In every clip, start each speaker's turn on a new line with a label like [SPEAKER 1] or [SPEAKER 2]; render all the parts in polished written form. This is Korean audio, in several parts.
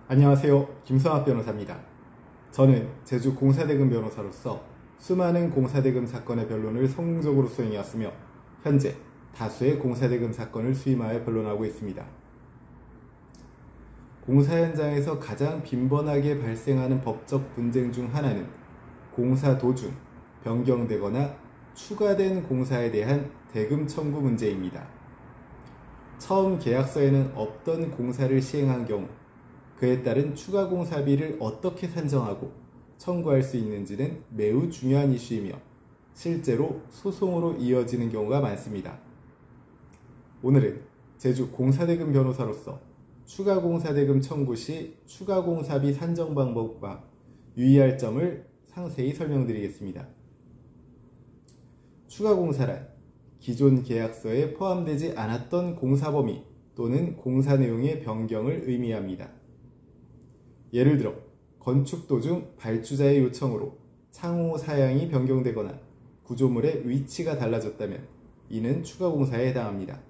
[SPEAKER 1] 안녕하세요. 김성학 변호사입니다. 저는 제주 공사대금 변호사로서 수많은 공사대금 사건의 변론을 성공적으로 수행해왔으며 현재 다수의 공사대금 사건을 수임하여 변론하고 있습니다. 공사 현장에서 가장 빈번하게 발생하는 법적 분쟁 중 하나는 공사 도중 변경되거나 추가된 공사에 대한 대금 청구 문제입니다. 처음 계약서에는 없던 공사를 시행한 경우 그에 따른 추가 공사비를 어떻게 산정하고 청구할 수 있는지는 매우 중요한 이슈이며 실제로 소송으로 이어지는 경우가 많습니다. 오늘은 제주 공사대금 변호사로서 추가 공사대금 청구 시 추가 공사비 산정 방법과 유의할 점을 상세히 설명드리겠습니다. 추가 공사란 기존 계약서에 포함되지 않았던 공사 범위 또는 공사 내용의 변경을 의미합니다. 예를 들어 건축 도중 발주자의 요청으로 창호 사양이 변경되거나 구조물의 위치가 달라졌다면 이는 추가 공사에 해당합니다.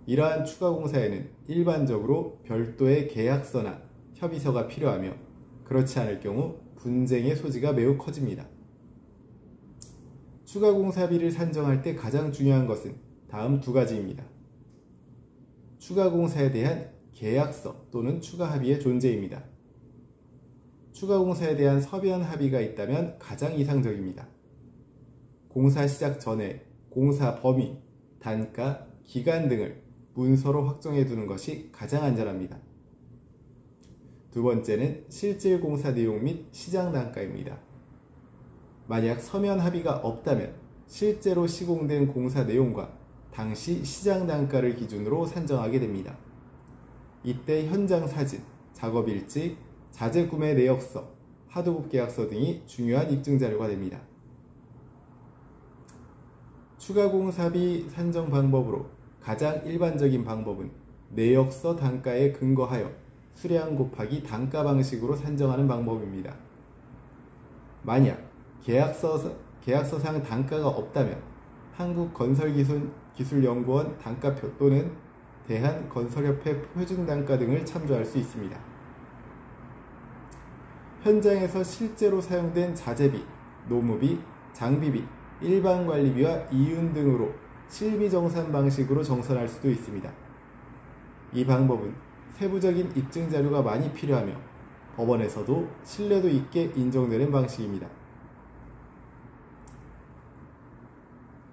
[SPEAKER 1] 이러한 추가 공사에는 일반적으로 별도의 계약서나 협의서가 필요하며 그렇지 않을 경우 분쟁의 소지가 매우 커집니다. 추가 공사비를 산정할 때 가장 중요한 것은 다음 두 가지입니다. 추가 공사에 대한 계약서 또는 추가 합의의 존재입니다. 추가 공사에 대한 서면 합의가 있다면 가장 이상적입니다. 공사 시작 전에 공사 범위, 단가, 기간 등을 문서로 확정해 두는 것이 가장 안전합니다. 두 번째는 실질 공사 내용 및 시장 단가입니다. 만약 서면 합의가 없다면 실제로 시공된 공사 내용과 당시 시장 단가를 기준으로 산정하게 됩니다. 이때 현장 사진, 작업 일지, 자재 구매 내역서, 하도급 계약서 등이 중요한 입증 자료가 됩니다. 추가 공사비 산정 방법으로 가장 일반적인 방법은 내역서 단가에 근거하여 수량 곱하기 단가 방식으로 산정하는 방법입니다. 만약 계약서상 단가가 없다면 한국건설기술연구원 단가표 또는 대한건설협회 표준단가 등을 참조할 수 있습니다. 현장에서 실제로 사용된 자재비, 노무비, 장비비, 일반관리비와 이윤 등으로 실비정산 방식으로 정산할 수도 있습니다. 이 방법은 세부적인 입증 자료가 많이 필요하며 법원에서도 신뢰도 있게 인정되는 방식입니다.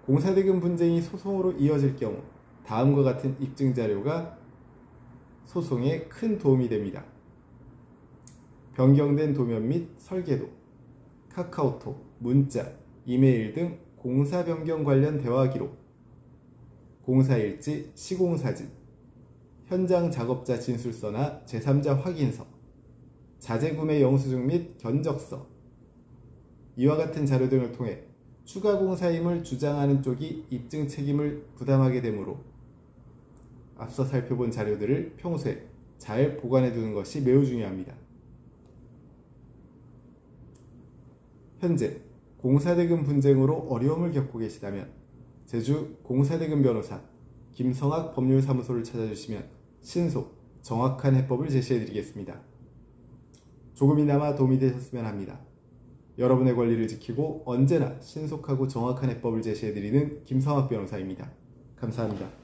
[SPEAKER 1] 공사대금 분쟁이 소송으로 이어질 경우 다음과 같은 입증 자료가 소송에 큰 도움이 됩니다. 변경된 도면 및 설계도, 카카오톡, 문자, 이메일 등 공사 변경 관련 대화 기록, 공사 일지, 시공사진, 현장 작업자 진술서나 제3자 확인서, 자재 구매 영수증 및 견적서, 이와 같은 자료 등을 통해 추가 공사임을 주장하는 쪽이 입증 책임을 부담하게 되므로 앞서 살펴본 자료들을 평소에 잘 보관해 두는 것이 매우 중요합니다. 현재 공사대금 분쟁으로 어려움을 겪고 계시다면 제주 공사대금 변호사 김성학 법률사무소를 찾아주시면 신속, 정확한 해법을 제시해 드리겠습니다. 조금이나마 도움이 되셨으면 합니다. 여러분의 권리를 지키고 언제나 신속하고 정확한 해법을 제시해 드리는 김성학 변호사입니다. 감사합니다.